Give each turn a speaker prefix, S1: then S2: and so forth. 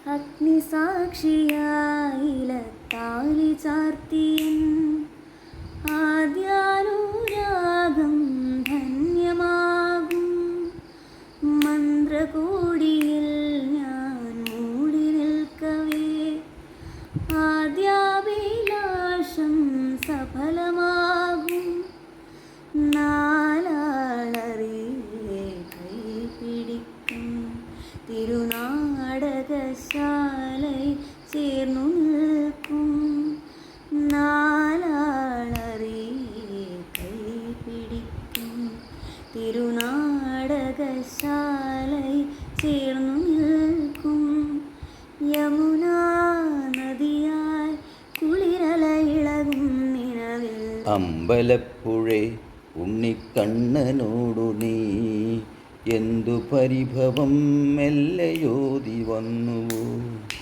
S1: അഗ്നിസാക്ഷിയായിലത്താലി ചാർത്തിയൻ ആദ്യാനുരാഗം ധന്യമാകും മന്ത്രകോടിയിൽ ഞാൻ മൂടി നിൽക്കവേ ആദ്യാഭിലാഷം സഫലമാകും നാലാളറിയെ കൈപിടിക്കും തിരുനാടകശാലൈ ചേർന്നു നിൽക്കും നാലാളറിയെ കൈപിടിക്കും തിരുനാടകശാലൈ ചേർന്നു നിൽക്കും യമുനാ നദിയായി കുളിരല ഇളകും നിലവിൽ
S2: അമ്പലപ്പുഴേ ഉണ്ണിക്കണ്ണനോടു നീ എന്തു പരിഭവം മെല്ലയോതി വന്നുവോ.